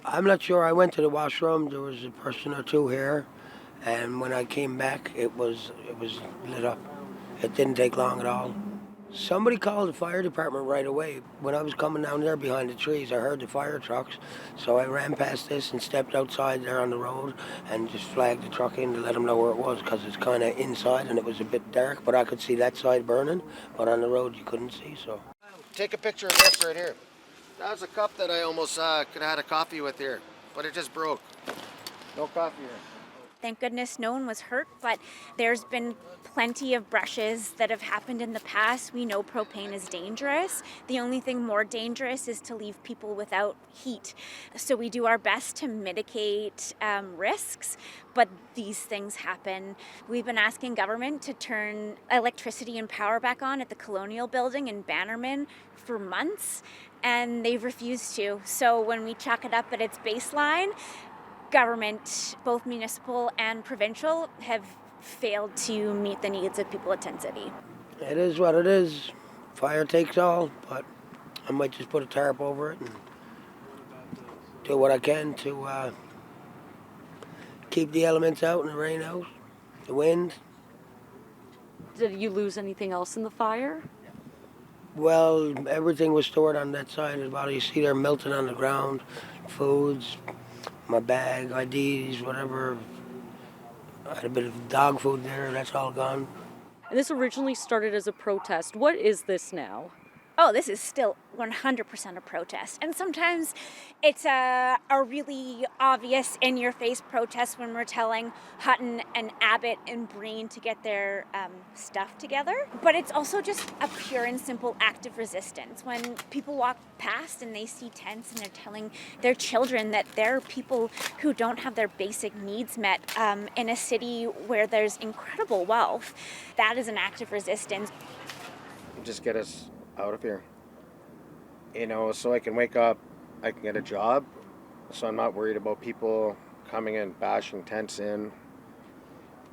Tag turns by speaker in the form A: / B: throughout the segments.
A: I'm not sure. I went to the washroom. There was a person or two here, and when I came back, it was lit up. It didn't take long at all. Somebody called the fire department right away. When I was coming down there behind the trees, I heard the fire trucks. So I ran past this and stepped outside there on the road and just flagged the truck in to let them know where it was because it's kind of inside and it was a bit dark, but I could see that side burning, but on the road you couldn't see, so.
B: Take a picture of this right here. That was a cup that I almost could have had a coffee with here, but it just broke. No coffee here.
C: Thank goodness no one was hurt, but there's been plenty of brushes that have happened in the past. We know propane is dangerous. The only thing more dangerous is to leave people without heat. So we do our best to mitigate risks, but these things happen. We've been asking government to turn electricity and power back on at the Colonial Building in Bannerman for months, and they've refused to. So when we chalk it up at its baseline, government, both municipal and provincial, have failed to meet the needs of people at Tent City.
A: It is what it is. Fire takes all, but I might just put a tarp over it and do what I can to keep the elements out and the rain out, the wind.
D: Did you lose anything else in the fire?
A: Well, everything was stored on that side of the body. You see they're melting on the ground, foods, my bag, IDs, whatever. I had a bit of dog food there, that's all gone.
D: And this originally started as a protest. What is this now?
C: Oh, this is still 100% a protest. And sometimes it's a really obvious in-your-face protest when we're telling Hutton and Abbott and Breen to get their stuff together. But it's also just a pure and simple act of resistance. When people walk past and they see tents and they're telling their children that there are people who don't have their basic needs met in a city where there's incredible wealth, that is an act of resistance.
B: Just get us out of here, so I can wake up, I can get a job, so I'm not worried about people coming in, bashing tents in,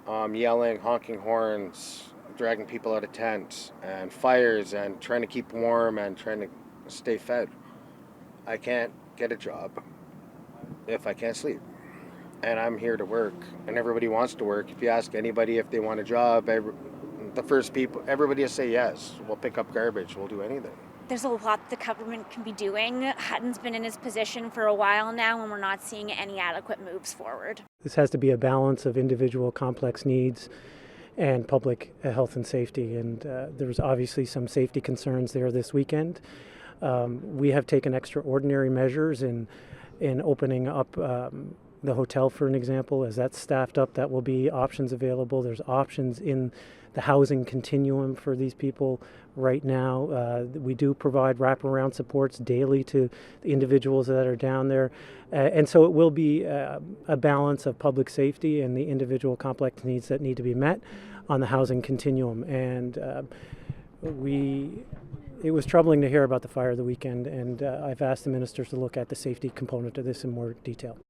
B: yelling, honking horns, dragging people out of tents, and fires, and trying to keep warm and trying to stay fed. I can't get a job if I can't sleep, and I'm here to work, and everybody wants to work. If you ask anybody if they want a job, the first people, everybody will say yes. We'll pick up garbage. We'll do anything.
C: There's a lot the government can be doing. Hutton's been in his position for a while now, and we're not seeing any adequate moves forward.
E: This has to be a balance of individual complex needs and public health and safety. And there's obviously some safety concerns there this weekend. We have taken extraordinary measures in opening up the hotel, for an example. As that's staffed up, that will be options available. There's options in the housing continuum for these people right now. We do provide wraparound supports daily to the individuals that are down there. And so it will be a balance of public safety and the individual complex needs that need to be met on the housing continuum. And it was troubling to hear about the fire of the weekend, and I've asked the ministers to look at the safety component of this in more detail.